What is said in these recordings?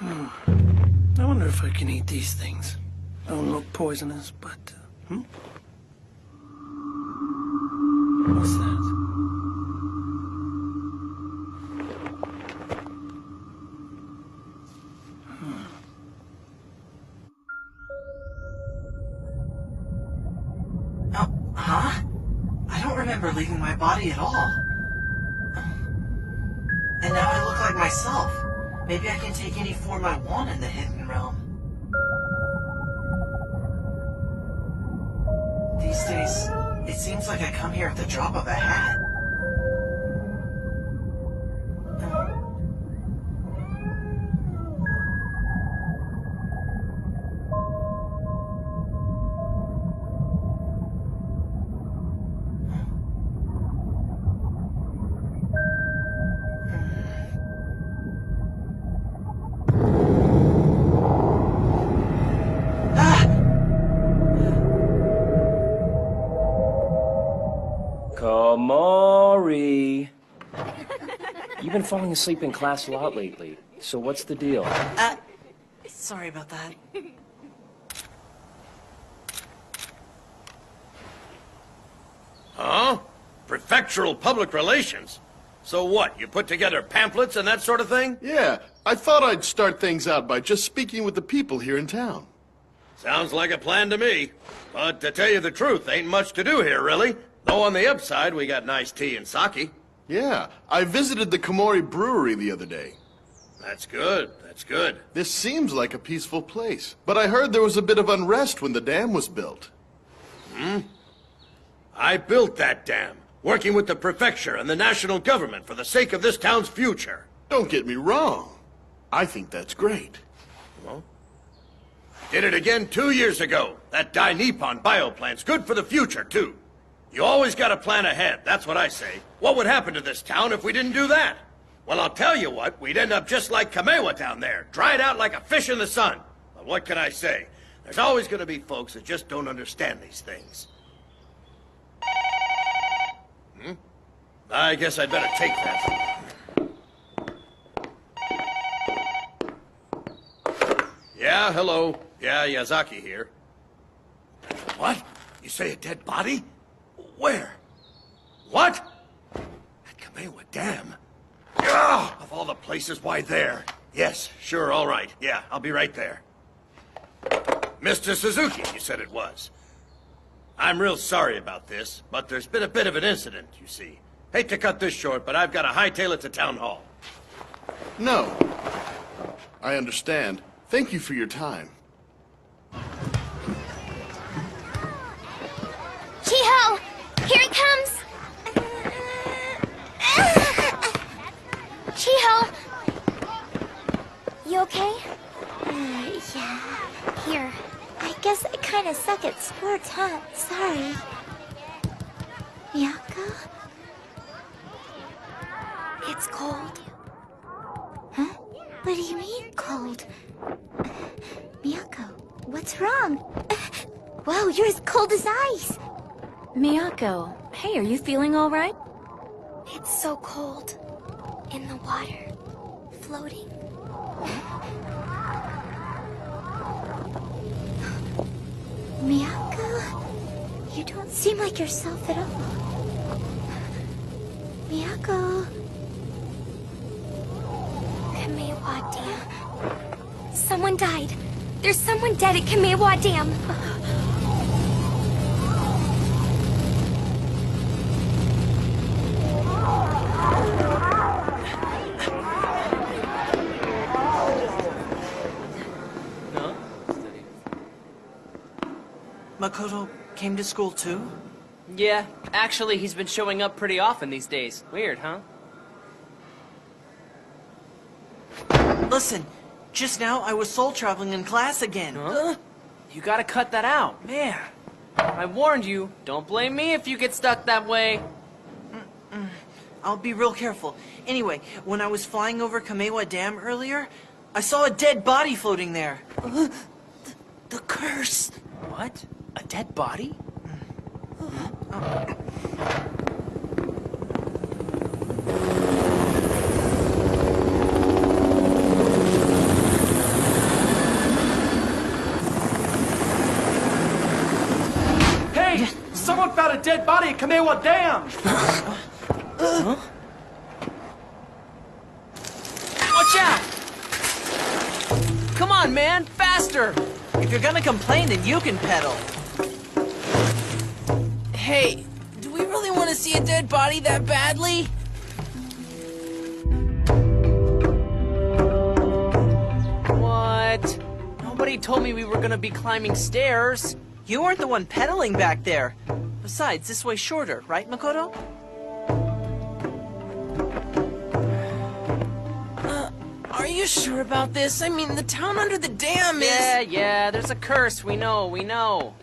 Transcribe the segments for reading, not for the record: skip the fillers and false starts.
I wonder if I can eat these things. Don't look poisonous, but... What's that? Oh, huh? I don't remember leaving my body at all. And now I look like myself. Maybe I can take any form I want in the Hidden Realm. These days, it seems like I come here at the drop of a hat. Komori! You've been falling asleep in class a lot lately, so what's the deal? Sorry about that. Huh? Prefectural public relations? So what, you put together pamphlets and that sort of thing? Yeah, I thought I'd start things out by just speaking with the people here in town. Sounds like a plan to me. But to tell you the truth, ain't much to do here, really. Though on the upside, we got nice tea and sake. Yeah, I visited the Komori Brewery the other day. That's good, that's good. This seems like a peaceful place, but I heard there was a bit of unrest when the dam was built. I built that dam, working with the prefecture and the national government for the sake of this town's future. Don't get me wrong. I think that's great. Well, did it again 2 years ago. That Dai Nippon bioplant's good for the future, too. You always gotta plan ahead, that's what I say. What would happen to this town if we didn't do that? Well, I'll tell you what, we'd end up just like Kamewa down there, dried out like a fish in the sun. But what can I say? There's always gonna be folks that just don't understand these things. I guess I'd better take that. Yeah, hello. Yeah, Yazaki here. What? You say a dead body? Where? What? At Kamewa Dam? Ah, of all the places, why there? Yes, sure, all right. Yeah, I'll be right there. Mr. Suzuki, you said it was. I'm real sorry about this, but there's been a bit of an incident, you see. Hate to cut this short, but I've got to hightail it to Town Hall. No. I understand. Thank you for your time. Chiho! Here he comes! Chiho! You okay? Yeah. Here. I guess I kinda suck at sports, huh? Sorry. Miyako? It's cold. Huh? What do you mean, cold? Miyako, what's wrong? Wow, you're as cold as ice! Miyako, hey, are you feeling all right? It's so cold. In the water. Floating. Miyako? You don't seem like yourself at all. Miyako? Kamewa Dam. Someone died. There's someone dead at Kamewa Dam. Makoto came to school too? Yeah, actually he's been showing up pretty often these days. Weird, huh? Listen, just now I was soul traveling in class again. Huh? You gotta cut that out. Man. I warned you. Don't blame me if you get stuck that way. I'll be real careful. Anyway, when I was flying over Kamewa Dam earlier, I saw a dead body floating there. The curse. What? A dead body? got a dead body at Kamewa Dam! Watch out! Come on, man, faster! If you're gonna complain, then you can pedal. Hey, do we really want to see a dead body that badly? What? Nobody told me we were gonna be climbing stairs. You weren't the one pedaling back there. Besides, this way's shorter, right, Makoto? Are you sure about this? I mean, the town under the dam is... Yeah, there's a curse, we know.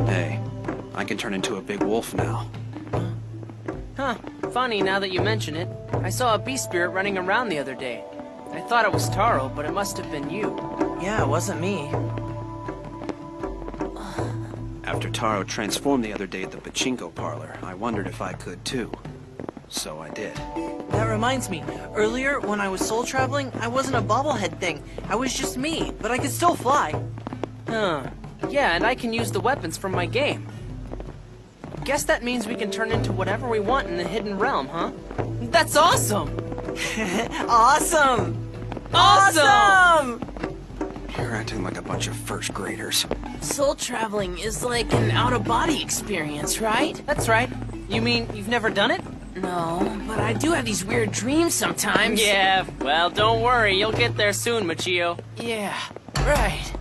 Hey, I can turn into a big wolf now. Huh, funny now that you mention it. I saw a beast spirit running around the other day. I thought it was Taro, but it must have been you. Yeah, it wasn't me. After Taro transformed the other day at the pachinko parlor, I wondered if I could too. So I did. That reminds me, earlier when I was soul traveling, I wasn't a bobblehead thing. I was just me, but I could still fly. Huh. Yeah, and I can use the weapons from my game. Guess that means we can turn into whatever we want in the Hidden Realm, huh? That's awesome! Awesome! Awesome! You're acting like a bunch of first graders. Soul traveling is like an out-of-body experience, right? That's right. You mean you've never done it? No, but I do have these weird dreams sometimes. Yeah, well, don't worry. You'll get there soon, Machio. Yeah, right.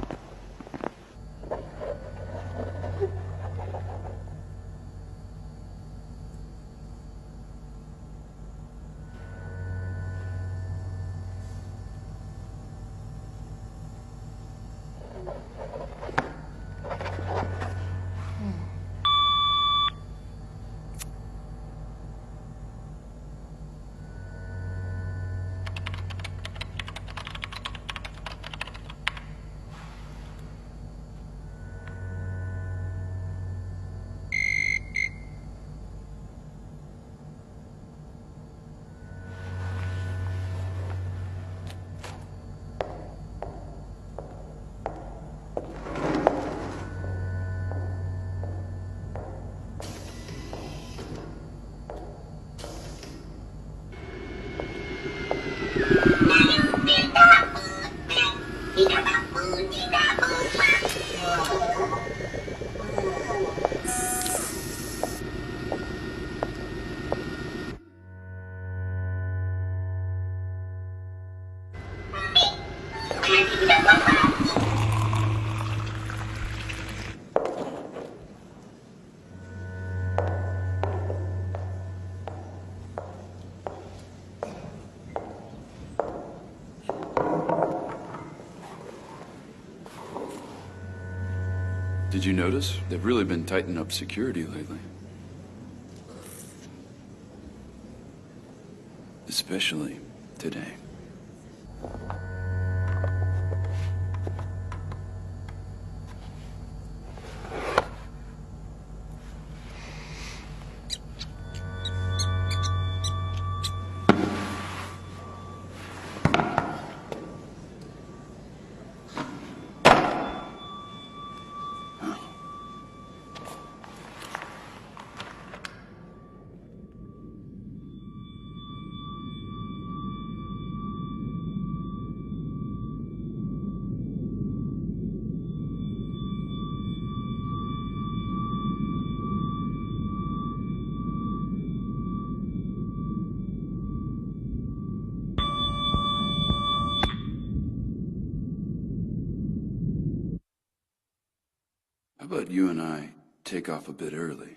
Did you notice? They've really been tightening up security lately. Especially today. How about you and I take off a bit early?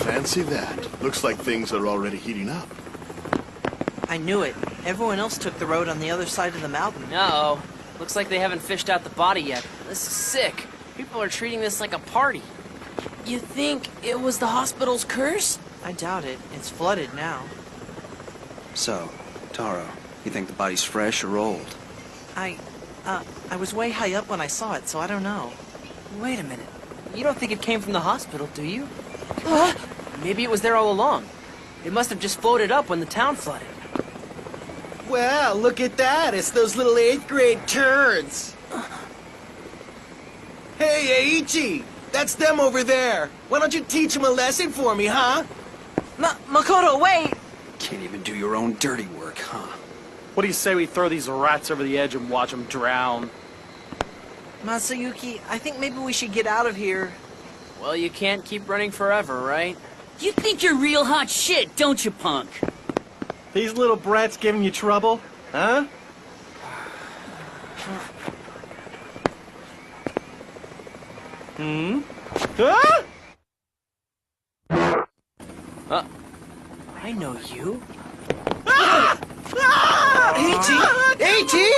Fancy that. Looks like things are already heating up. I knew it. Everyone else took the road on the other side of the mountain. Uh-oh. Looks like they haven't fished out the body yet. This is sick. People are treating this like a party. You think it was the hospital's curse? I doubt it. It's flooded now. So, Taro, you think the body's fresh or old? I was way high up when I saw it, so I don't know. Wait a minute. You don't think it came from the hospital, do you? Maybe it was there all along. It must have just floated up when the town flooded. Well, look at that. It's those little 8th grade turds. Hey, Eiichi! That's them over there. Why don't you teach them a lesson for me, huh? Makoto, wait! Can't even do your own dirty work, huh? What do you say we throw these rats over the edge and watch them drown? Masayuki, I think maybe we should get out of here. Well, you can't keep running forever, right? You think you're real hot shit, don't you, punk? These little brats giving you trouble, huh? Ah! I know you. Eiichi! Eiichi!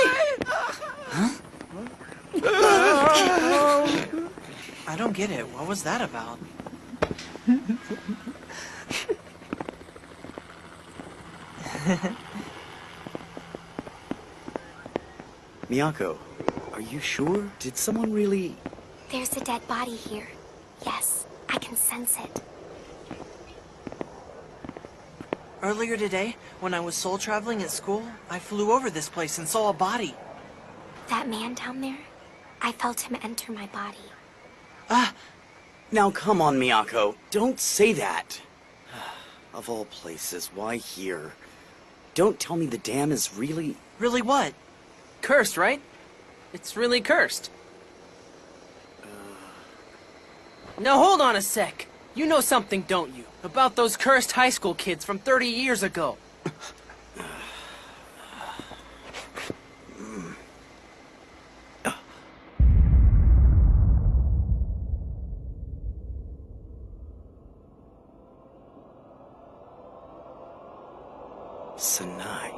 I don't get it. What was that about? Miyako, are you sure? Did someone really... There's a dead body here. Yes, I can sense it. Earlier today, when I was soul traveling at school, I flew over this place and saw a body. That man down there? I felt him enter my body. Now come on, Miyako. Don't say that. Of all places, why here? Don't tell me the dam is really... Really what? Cursed, right? It's really cursed. Now hold on a sec. You know something, don't you? About those cursed high school kids from 30 years ago. Sanai.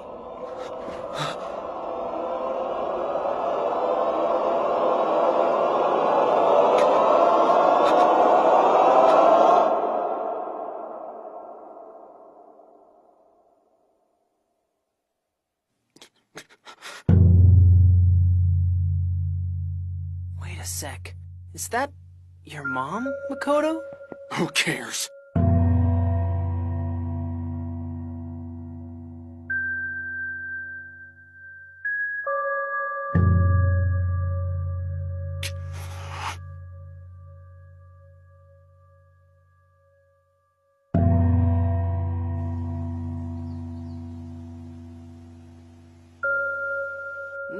Wait a sec. Is that your mom, Makoto? Who cares?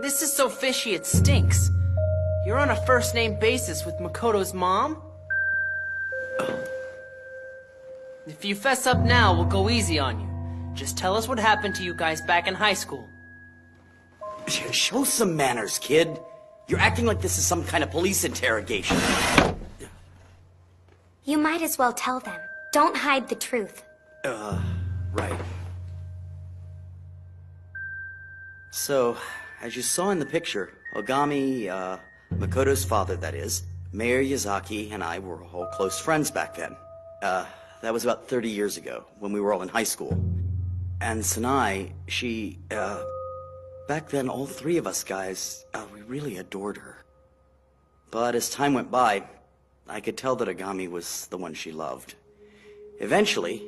This is so fishy it stinks. You're on a first-name basis with Makoto's mom? If you fess up now, we'll go easy on you. Just tell us what happened to you guys back in high school. Show some manners, kid. You're acting like this is some kind of police interrogation. You might as well tell them. Don't hide the truth. Right. So, as you saw in the picture, Ogami, Makoto's father, that is, Mayor Yazaki and I were all close friends back then. That was about 30 years ago, when we were all in high school. And Sanai, she, back then all three of us guys, we really adored her. But as time went by, I could tell that Ogami was the one she loved. Eventually,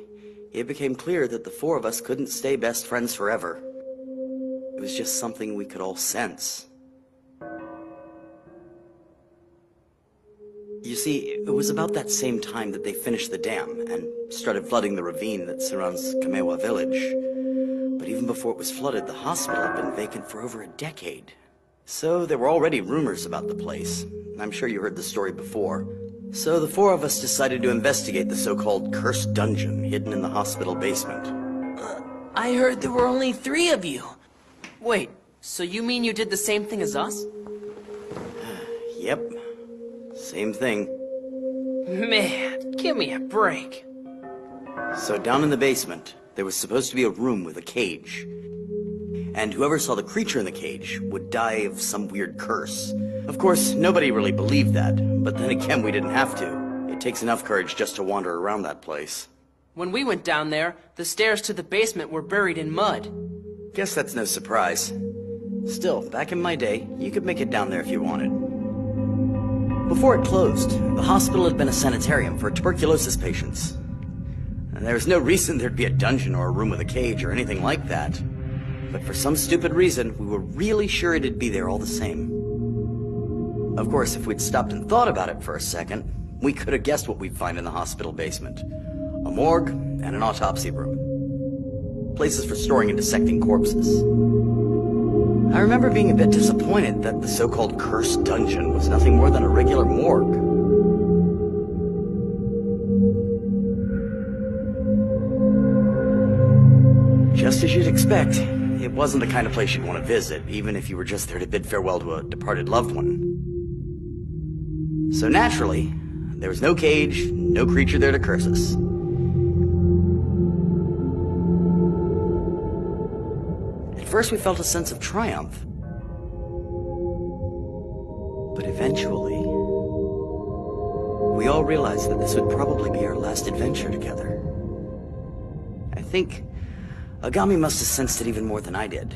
it became clear that the four of us couldn't stay best friends forever. It was just something we could all sense. You see, it was about that same time that they finished the dam and started flooding the ravine that surrounds Kamewa village. But even before it was flooded, the hospital had been vacant for over a decade. So there were already rumors about the place. I'm sure you heard the story before. So the four of us decided to investigate the so-called cursed dungeon hidden in the hospital basement. I heard there were only 3 of you. Wait, so you mean you did the same thing as us? Yep. Same thing. Man, give me a break. So down in the basement, there was supposed to be a room with a cage. and whoever saw the creature in the cage would die of some weird curse. Of course, nobody really believed that, but then again, we didn't have to. It takes enough courage just to wander around that place. When we went down there, the stairs to the basement were buried in mud. Guess that's no surprise. Still, back in my day, you could make it down there if you wanted. Before it closed, the hospital had been a sanitarium for tuberculosis patients. And there was no reason there'd be a dungeon or a room with a cage or anything like that. But for some stupid reason, we were really sure it'd be there all the same. Of course, if we'd stopped and thought about it for a second, we could have guessed what we'd find in the hospital basement. A morgue and an autopsy room. Places for storing and dissecting corpses. I remember being a bit disappointed that the so-called cursed dungeon was nothing more than a regular morgue. Just as you'd expect, it wasn't the kind of place you'd want to visit, even if you were just there to bid farewell to a departed loved one. So naturally, there was no cage, no creature there to curse us. At first we felt a sense of triumph. But eventually, we all realized that this would probably be our last adventure together. I think Ogami must have sensed it even more than I did.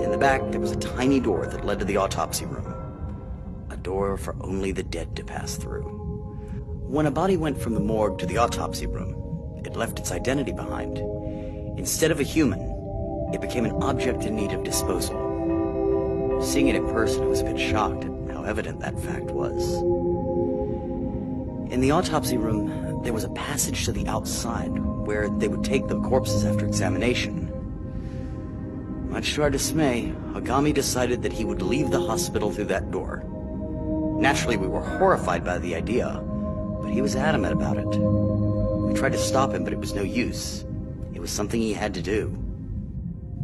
In the back, there was a tiny door that led to the autopsy room. A door for only the dead to pass through. When a body went from the morgue to the autopsy room, it left its identity behind. Instead of a human, it became an object in need of disposal. Seeing it in person, I was a bit shocked at how evident that fact was. In the autopsy room, there was a passage to the outside where they would take the corpses after examination. Much to our dismay, Ogami decided that he would leave the hospital through that door. Naturally, we were horrified by the idea, but he was adamant about it. We tried to stop him, but it was no use. It was something he had to do.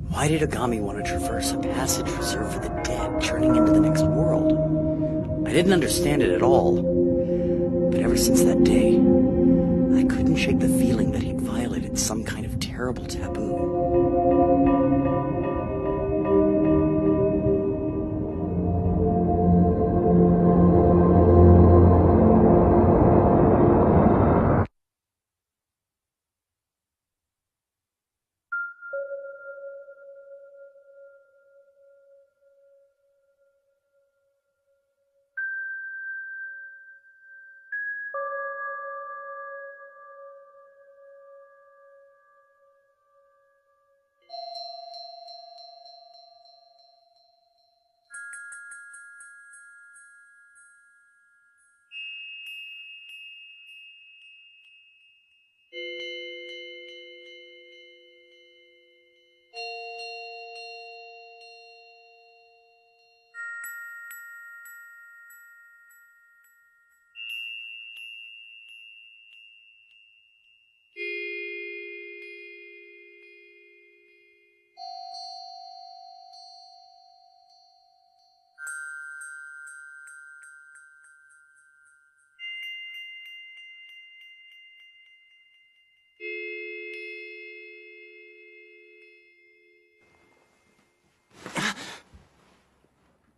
Why did Ogami want to traverse a passage reserved for the dead, turning into the next world? I didn't understand it at all. But ever since that day, I couldn't shake the feeling that he'd violated some kind of terrible taboo.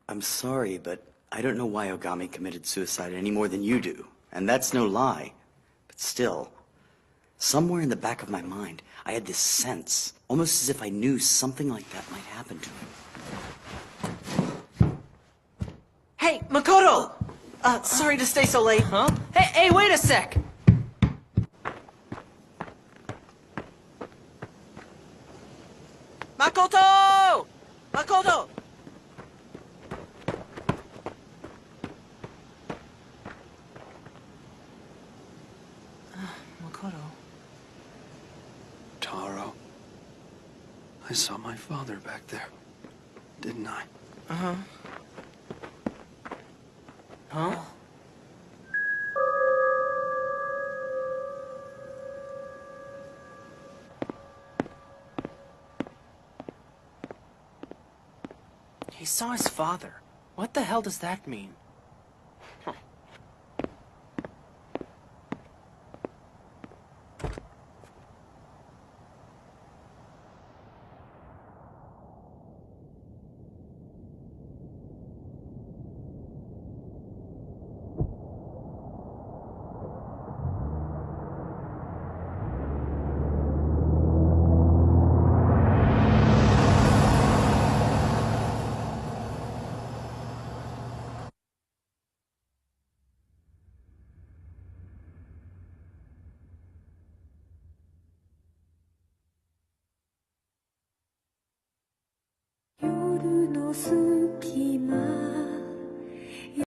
I'm sorry, but I don't know why Ogami committed suicide any more than you do. And that's no lie. But still, somewhere in the back of my mind, I had this sense, almost as if I knew something like that might happen to him. Hey, Makoto! Sorry to stay so late. Huh? Hey, wait a sec! Makoto! Makoto! Makoto. Taro. I saw my father back there, didn't I? Uh-huh. Huh? He saw his father. What the hell does that mean? 夜の隙間